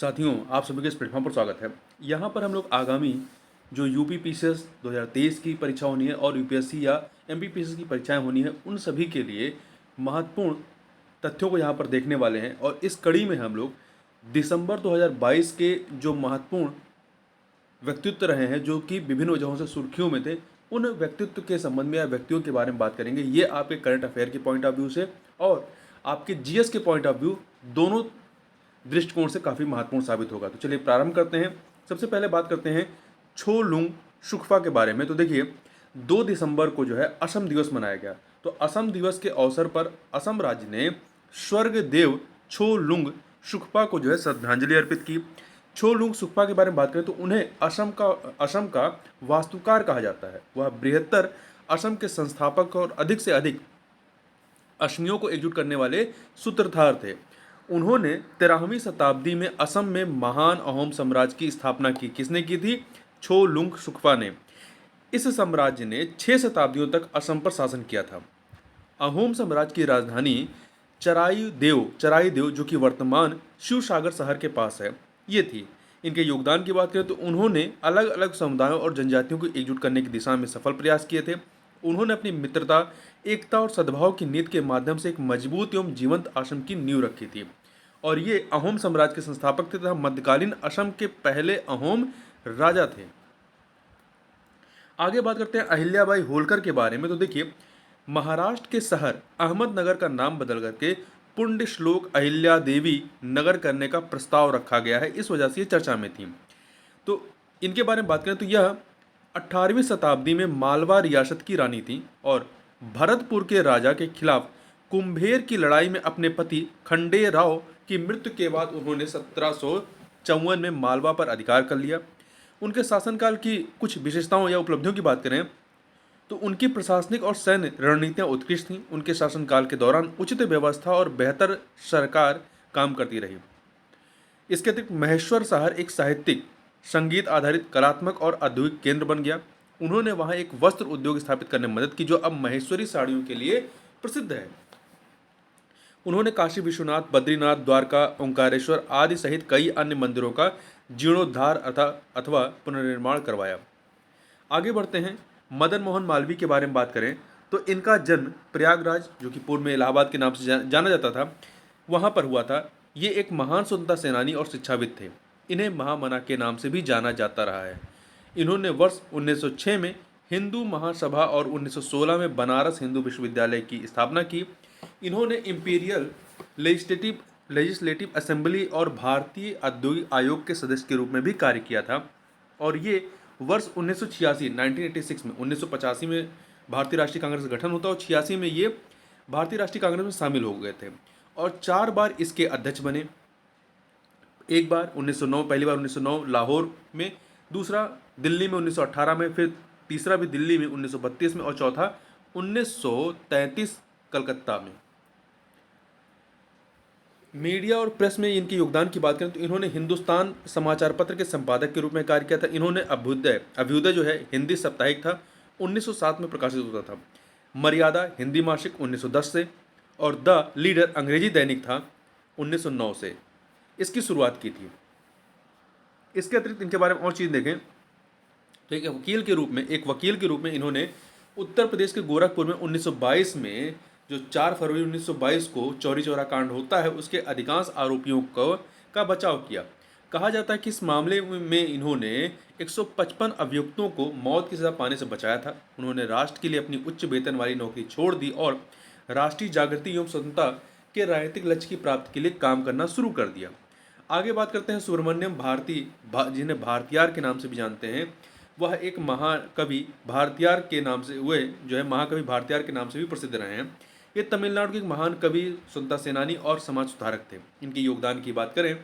साथियों, आप सभी के इस प्लेटफॉर्म पर स्वागत है। यहाँ पर हम लोग आगामी जो यूपी पीसीएस 2023 की परीक्षा होनी है और यूपीएससी या एमपीपीएससी की परीक्षाएं होनी है, उन सभी के लिए महत्वपूर्ण तथ्यों को यहाँ पर देखने वाले हैं। और इस कड़ी में हम लोग दिसंबर 2022 के जो महत्वपूर्ण व्यक्तित्व रहे हैं, जो कि विभिन्न वजहों से सुर्खियों में थे, उन व्यक्तित्व के संबंध में या व्यक्तियों के बारे में बात करेंगे। ये आपके करंट अफेयर के पॉइंट ऑफ व्यू से और आपके जीएस के पॉइंट ऑफ व्यू, दोनों दृष्टिकोण से काफ़ी महत्वपूर्ण साबित होगा। तो चलिए प्रारंभ करते हैं। सबसे पहले बात करते हैं छो लुंग शुक्फा के बारे में। तो देखिए, 2 दिसंबर को जो है असम दिवस मनाया गया। तो असम दिवस के अवसर पर असम राज्य ने स्वर्ग देव छो लुंग शुक्फा को जो है श्रद्धांजलि अर्पित की। छो लुंग शुक्फा के बारे में बात करें तो उन्हें असम का वास्तुकार कहा जाता है। वह बृहत्तर असम के संस्थापक और अधिक से अधिक असमियों को एकजुट करने वाले सूत्रधार थे। उन्होंने 13वीं शताब्दी में असम में महान अहोम साम्राज्य की स्थापना की। किसने की थी? छो लुंग शुक्फा ने। इस साम्राज्य ने 6 शताब्दियों तक असम पर शासन किया था। अहोम साम्राज्य की राजधानी चराई देव जो कि वर्तमान शिवसागर शहर के पास है, ये थी। इनके योगदान की बात करें तो उन्होंने अलग अलग समुदायों और जनजातियों को एकजुट करने की दिशा में सफल प्रयास किए थे। उन्होंने अपनी मित्रता, एकता और सद्भाव की नीति के माध्यम से एक मजबूत एवं जीवंत असम की नींव रखी थी। और ये अहोम साम्राज्य के संस्थापक थे तथा मध्यकालीन असम के पहले अहोम राजा थे। आगे बात करते हैं अहिल्याबाई होलकर के बारे में। तो देखिए, महाराष्ट्र के शहर अहमदनगर का नाम बदल करके पुण्य श्लोक अहिल्या देवी नगर करने का प्रस्ताव रखा गया है। इस वजह से ये चर्चा में थी। तो इनके बारे में बात करें तो यह 18वीं शताब्दी में मालवा रियासत की रानी थी और भरतपुर के राजा के खिलाफ कुंभेर की लड़ाई में अपने पति खंडे राव की मृत्यु के बाद उन्होंने 1754 में मालवा पर अधिकार कर लिया। उनके शासनकाल की कुछ विशेषताओं या उपलब्धियों की बात करें तो उनकी प्रशासनिक और सैन्य रणनीतियां उत्कृष्ट थीं। उनके शासनकाल के दौरान उचित व्यवस्था और बेहतर सरकार काम करती रही। इसके अतिरिक्त महेश्वर शहर एक साहित्यिक, संगीत आधारित कलात्मक और औद्योगिक केंद्र बन गया। उन्होंने वहां एक वस्त्र उद्योग स्थापित करने में मदद की, जो अब महेश्वरी साड़ियों के लिए प्रसिद्ध है। उन्होंने काशी विश्वनाथ, बद्रीनाथ, द्वारका, ओंकारेश्वर आदि सहित कई अन्य मंदिरों का जीर्णोद्धार अथवा पुनर्निर्माण करवाया। आगे बढ़ते हैं। मदन मोहन मालवीय के बारे में बात करें तो इनका जन्म प्रयागराज, जो कि पूर्व में इलाहाबाद के नाम से जाना जाता था, वहाँ पर हुआ था। ये एक महान स्वतंत्रता सेनानी और शिक्षाविद थे। इन्हें महामना के नाम से भी जाना जाता रहा है। इन्होंने वर्ष 1906 में हिंदू महासभा और 1916 में बनारस हिंदू विश्वविद्यालय की स्थापना की। इन्होंने इंपीरियल लेजिस्लेटिव असेंबली और भारतीय औद्योगिक आयोग के सदस्य के रूप में भी कार्य किया था। और ये वर्ष 1986 में 1985 में भारतीय राष्ट्रीय कांग्रेस का गठन होता और 86 में ये भारतीय राष्ट्रीय कांग्रेस में शामिल हो गए थे और 4 बार इसके अध्यक्ष बने। एक बार 1909, पहली बार 1909 लाहौर में, दूसरा दिल्ली में 1918 में, फिर तीसरा भी दिल्ली में 1932 में और चौथा 1933 कलकत्ता में। मीडिया और प्रेस में इनके योगदान की बात करें तो इन्होंने हिंदुस्तान समाचार पत्र के संपादक के रूप में कार्य किया था। इन्होंने अभ्युदय जो है हिंदी साप्ताहिक था, 1907 में प्रकाशित होता था। मर्यादा हिंदी मासिक 1910 से और द लीडर अंग्रेजी दैनिक था 1909 से इसकी शुरुआत की थी। इसके अतिरिक्त इनके बारे में और चीज़ देखें तो एक वकील के रूप में इन्होंने उत्तर प्रदेश के गोरखपुर में 1922 में, जो 4 फरवरी 1922 को चौरी चौरा कांड होता है, उसके अधिकांश आरोपियों का बचाव किया। कहा जाता है कि इस मामले में इन्होंने 155 अभियुक्तों को मौत की सज़ा पाने से बचाया था। उन्होंने राष्ट्र के लिए अपनी उच्च वेतन वाली नौकरी छोड़ दी और राष्ट्रीय जागृति एवं स्वतंत्रता के राजनीतिक लक्ष्य की प्राप्ति के लिए काम करना शुरू कर दिया। आगे बात करते हैं सुब्रमण्यम भारती, जिन्हें भारतीयार के नाम से भी जानते हैं। वह एक महाकवि भारतीयार के नाम से महाकवि भारतीयार के नाम से भी प्रसिद्ध रहे हैं। ये तमिलनाडु के एक महान कवि, स्वतंत्रता सेनानी और समाज सुधारक थे। इनके योगदान की बात करें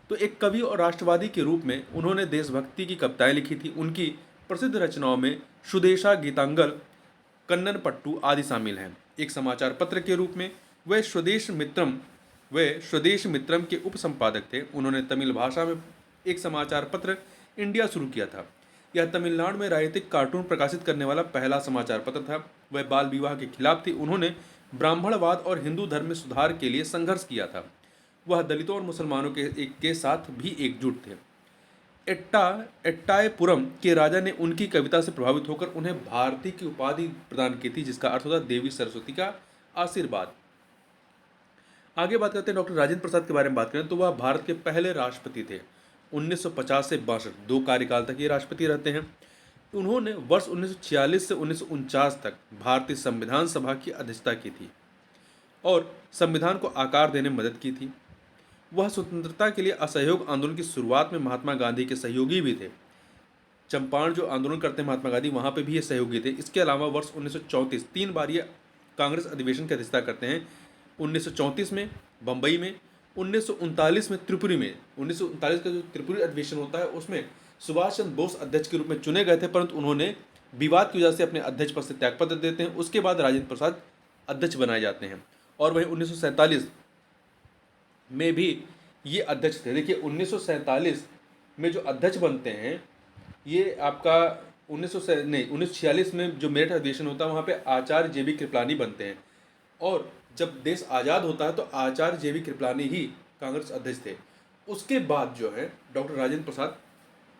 तो एक कवि और राष्ट्रवादी के रूप में उन्होंने देशभक्ति की कविताएं लिखी थी। उनकी प्रसिद्ध रचनाओं में सुदेशा गीतांगल, कन्नन पट्टू आदि शामिल हैं। एक समाचार पत्र के रूप में वे स्वदेश मित्रम के उपसंपादक थे। उन्होंने तमिल भाषा में एक समाचार पत्र इंडिया शुरू किया था। यह तमिलनाडु में राजनीतिक कार्टून प्रकाशित करने वाला पहला समाचार पत्र था। वह बाल विवाह के खिलाफ थी। उन्होंने ब्राह्मणवाद और हिंदू धर्म में सुधार के लिए संघर्ष किया था। वह दलितों और मुसलमानों के साथ भी एकजुट थे। एट्टायपुरम के राजा ने उनकी कविता से प्रभावित होकर उन्हें भारती की उपाधि प्रदान की थी, जिसका अर्थ होता देवी सरस्वती का आशीर्वाद। आगे बात करते हैं डॉक्टर राजेंद्र प्रसाद के बारे में बात करें तो वह भारत के पहले राष्ट्रपति थे। 1950 से 62 दो कार्यकाल तक ये राष्ट्रपति रहते हैं। उन्होंने वर्ष 1946 से 1949 तक भारतीय संविधान सभा की अध्यक्षता की थी और संविधान को आकार देने में मदद की थी। वह स्वतंत्रता के लिए असहयोग आंदोलन की शुरुआत में महात्मा गांधी के सहयोगी भी थे। चंपारण जो आंदोलन करते हैं महात्मा गांधी, वहाँ पे भी ये सहयोगी थे। इसके अलावा वर्ष 1934 तीन बार ये कांग्रेस अधिवेशन की अध्यक्षता करते हैं। 1934 में बम्बई में, 1939 में त्रिपुरी में। 1939 का जो त्रिपुरी अधिवेशन होता है उसमें सुभाष चंद्र बोस अध्यक्ष के रूप में चुने गए थे, परंतु उन्होंने विवाद की वजह से अपने अध्यक्ष पद से त्यागपत्र देते हैं। उसके बाद राजेंद्र प्रसाद अध्यक्ष बनाए जाते हैं और वहीं 1947 में भी ये अध्यक्ष थे। देखिए 1947 में जो अध्यक्ष बनते हैं ये आपका 1946 में जो मेरठ अधिवेशन होता है वहाँ पे आचार्य जेबी कृपलानी बनते हैं और जब देश आज़ाद होता है तो आचार्य जेबी कृपलानी ही कांग्रेस अध्यक्ष थे। उसके बाद जो है डॉक्टर राजेंद्र प्रसाद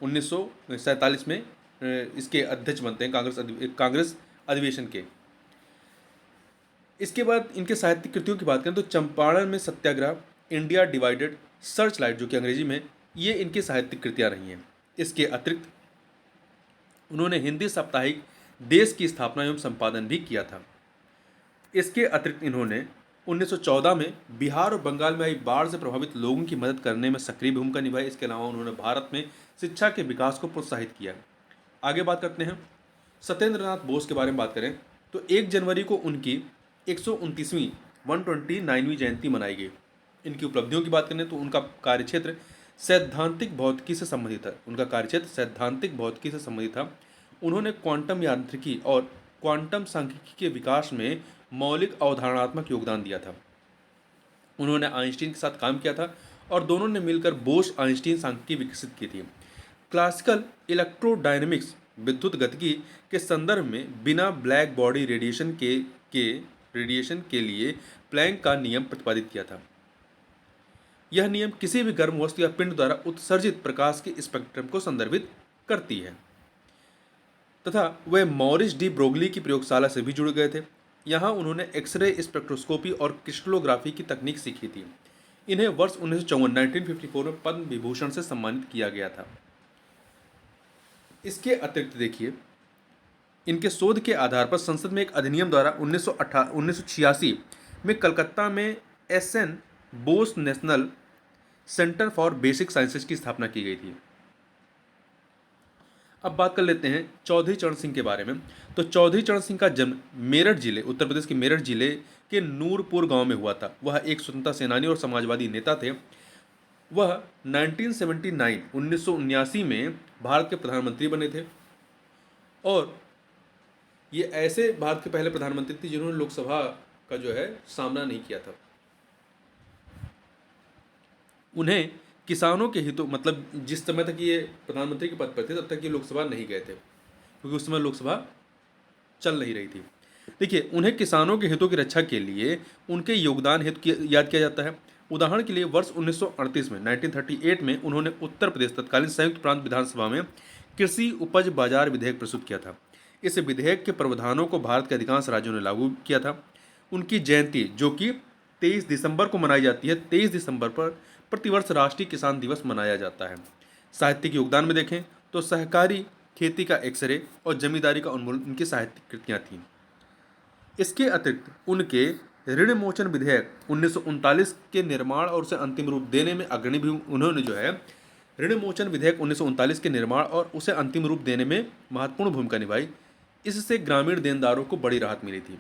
1947 में इसके अध्यक्ष बनते हैं कांग्रेस अधिवेशन के। इसके बाद इनके साहित्यिक कृतियों की बात करें तो चंपारण में सत्याग्रह, इंडिया डिवाइडेड, सर्च लाइट जो कि अंग्रेजी में, ये इनकी साहित्यिक कृतियाँ रही हैं। इसके अतिरिक्त उन्होंने हिंदी साप्ताहिक देश की स्थापना एवं संपादन भी किया था। इसके अतिरिक्त इन्होंने 1914 में बिहार और बंगाल में आई बाढ़ से प्रभावित लोगों की मदद करने में सक्रिय भूमिका निभाई। इसके अलावा उन्होंने भारत में शिक्षा के विकास को प्रोत्साहित किया। आगे बात करते हैं सत्येंद्र नाथ बोस के बारे में बात करें तो 1 जनवरी को उनकी 129वीं 129वीं जयंती मनाई गई। इनकी उपलब्धियों की बात करें तो उनका कार्यक्षेत्र सैद्धांतिक भौतिकी से संबंधित था। उन्होंने क्वांटम यांत्रिकी और क्वांटम सांख्यिकी के विकास में मौलिक अवधारणात्मक योगदान दिया था। उन्होंने आइंस्टीन के साथ काम किया था और दोनों ने मिलकर बोस आइंस्टीन सांख्यिकी विकसित की थी। क्लासिकल इलेक्ट्रोडायनेमिक्स विद्युत गतिकी के संदर्भ में बिना ब्लैक बॉडी रेडिएशन के लिए प्लैंक का नियम प्रतिपादित किया था। यह नियम किसी भी गर्म वस्तु या पिंड द्वारा उत्सर्जित प्रकाश के स्पेक्ट्रम को संदर्भित करती है तथा वे मॉरिस डी ब्रोगली की प्रयोगशाला से भी जुड़ गए थे। यहाँ उन्होंने एक्सरे स्पेक्ट्रोस्कोपी और क्रिस्टलोग्राफी की तकनीक सीखी थी। इन्हें वर्ष 1954 में पद्म विभूषण से सम्मानित किया गया था। इसके अतिरिक्त देखिए इनके शोध के आधार पर संसद में एक अधिनियम द्वारा 1986 में कलकत्ता में SN Bose national centre for basic sciences की स्थापना की गई थी। अब बात कर लेते हैं चौधरी चरण सिंह के बारे में। तो चौधरी चरण सिंह का जन्म मेरठ जिले, उत्तर प्रदेश के मेरठ जिले के नूरपुर गांव में हुआ था। वह एक स्वतंत्रता सेनानी और समाजवादी नेता थे। वह 1979 में भारत के प्रधानमंत्री बने थे और ये ऐसे भारत के पहले प्रधानमंत्री थे जिन्होंने लोकसभा का जो है सामना नहीं किया था। उन्हें किसानों के हितों, मतलब जिस समय तक ये प्रधानमंत्री के पद पर थे तब तक ये लोकसभा नहीं गए थे क्योंकि उस समय लोकसभा चल नहीं रही थी। देखिए उन्हें किसानों के हितों की रक्षा के लिए उनके योगदान हेतु याद किया जाता है। उदाहरण के लिए वर्ष 1938 में 1938 में उन्होंने उत्तर प्रदेश तत्कालीन संयुक्त प्रांत विधानसभा में कृषि उपज बाजार विधेयक प्रस्तुत किया था। इस विधेयक के प्रावधानों को भारत के अधिकांश राज्यों ने लागू किया था। उनकी जयंती जो कि 23 दिसंबर को मनाई जाती है, 23 दिसंबर पर प्रतिवर्ष राष्ट्रीय किसान दिवस मनाया जाता है। साहित्यिक योगदान में देखें तो सहकारी खेती का एक्सरे और जमींदारी का उन्मूलन उनकी साहित्यिक कृतियाँ थीं। इसके अतिरिक्त उनके ऋण मोचन विधेयक 1939 के निर्माण और उसे अंतिम रूप देने में अग्रणी भी उन्होंने जो है ऋण मोचन विधेयक 1939 के निर्माण और उसे अंतिम रूप देने में महत्वपूर्ण भूमिका निभाई। इससे ग्रामीण देनदारों को बड़ी राहत मिली थी।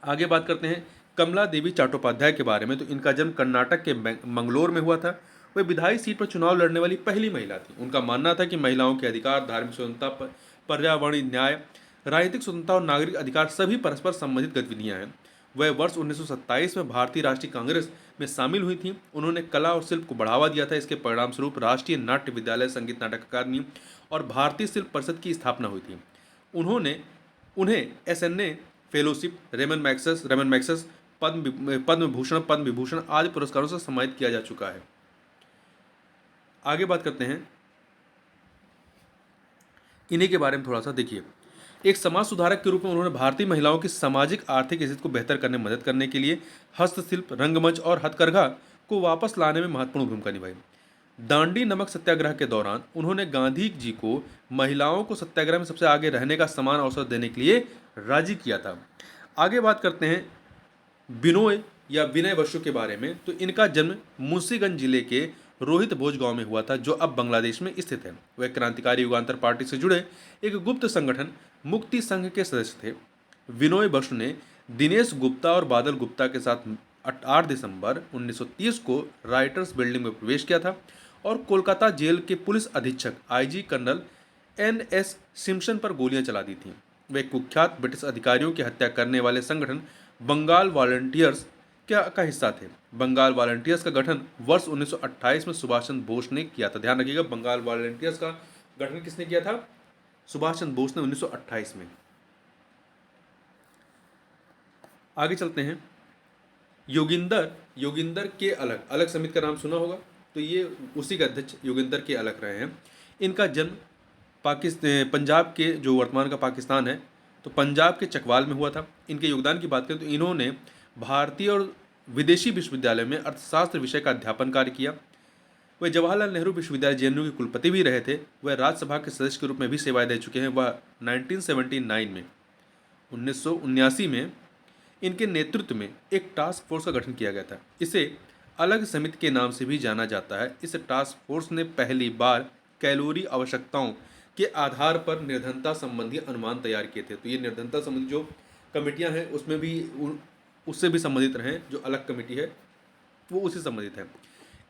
आगे बात करते हैं कमला देवी चट्टोपाध्याय के बारे में। तो इनका जन्म कर्नाटक के मंगलोर में हुआ था। वे विधायी सीट पर चुनाव लड़ने वाली पहली महिला थी। उनका मानना था कि महिलाओं के अधिकार, धार्मिक स्वतंत्रता, पर्यावरणीय न्याय, राजनीतिक स्वतंत्रता और नागरिक अधिकार सभी परस्पर संबंधित गतिविधियां हैं। वह वर्ष 1927 में भारतीय राष्ट्रीय कांग्रेस में शामिल हुई थी। उन्होंने कला और शिल्प को बढ़ावा दिया था। इसके परिणाम स्वरूप राष्ट्रीय नाट्य विद्यालय, संगीत नाटक अकादमी और भारतीय शिल्प परिषद की स्थापना हुई थी। उन्हें SNA fellowship, Ramon Magsaysay Padma Bhushan, Padma Vibhushan आदि पुरस्कारों से सम्मानित किया जा चुका है। आगे बात करते हैं इन्हीं के बारे में थोड़ा सा। देखिए, एक समाज सुधारक के रूप में उन्होंने भारतीय महिलाओं की सामाजिक आर्थिक स्थिति को बेहतर करने में मदद करने के लिए हस्तशिल्प, रंगमंच और हथकरघा को वापस लाने में महत्वपूर्ण भूमिका निभाई। दांडी नमक सत्याग्रह के दौरान उन्होंने गांधी जी को महिलाओं को सत्याग्रह में सबसे आगे रहने का समान अवसर देने के लिए राजी किया था। आगे बात करते हैं बिनोय या विनय बसु के बारे में। तो इनका जन्म मुंशीगंज जिले के रोहित भोज गांव में हुआ था, जो अब बांग्लादेश में स्थित है। वह क्रांतिकारी युगांतर पार्टी से जुड़े एक गुप्त संगठन मुक्ति संघ के सदस्य थे। विनोय बसु ने दिनेश गुप्ता और बादल गुप्ता के साथ 8 दिसंबर 1930 को राइटर्स बिल्डिंग में प्रवेश किया था और कोलकाता जेल के पुलिस अधीक्षक आईजी कर्नल एनएस सिम्पसन पर गोलियां चला दी थीं। वे कुख्यात ब्रिटिश अधिकारियों की हत्या करने वाले संगठन बंगाल वॉलंटियर्स का हिस्सा थे। बंगाल वॉलंटियर्स का गठन वर्ष 1928 में सुभाष चंद्र बोस ने किया था। ध्यान रखिएगा, बंगाल वॉलंटियर्स का गठन किसने किया था? सुभाष चंद्र बोस ने 1928 में। आगे चलते हैं। योगिंदर के अलग अलग समिति का नाम सुना होगा, तो ये उसी के अध्यक्ष योगिंदर के अलग रहे हैं। इनका जन्म पंजाब के, जो वर्तमान का पाकिस्तान है, तो पंजाब के चकवाल में हुआ था। इनके योगदान की बात करें तो इन्होंने भारतीय और विदेशी विश्वविद्यालय में अर्थशास्त्र विषय का अध्यापन कार्य किया। वह जवाहरलाल नेहरू विश्वविद्यालय जेएनयू के कुलपति भी रहे थे। वह राज्यसभा के सदस्य के रूप में भी सेवाएं दे चुके हैं। वह 1979 में इनके नेतृत्व में एक टास्क फोर्स का गठन किया गया था। इसे अलग समिति के नाम से भी जाना जाता है। इस टास्क फोर्स ने पहली बार कैलोरी आवश्यकताओं के आधार पर निर्धनता संबंधी अनुमान तैयार किए थे। तो ये निर्धनता संबंधी जो कमेटियां हैं उसमें भी उससे भी संबंधित रहे। जो अलग कमेटी है वो उसी संबंधित है।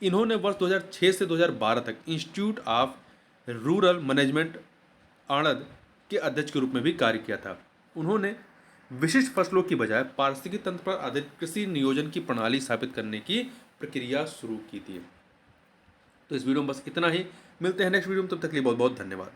इन्होंने वर्ष 2006 से 2012 तक institute of rural management Anand के अध्यक्ष के रूप में भी कार्य किया था। उन्होंने विशिष्ट फसलों की बजाय पारिस्थितिकी तंत्र पर आधारित कृषि नियोजन की प्रणाली स्थापित करने की प्रक्रिया शुरू की थी। तो इस वीडियो में बस इतना ही। मिलते हैं नेक्स्ट वीडियो में, तब तक के लिए बहुत बहुत धन्यवाद।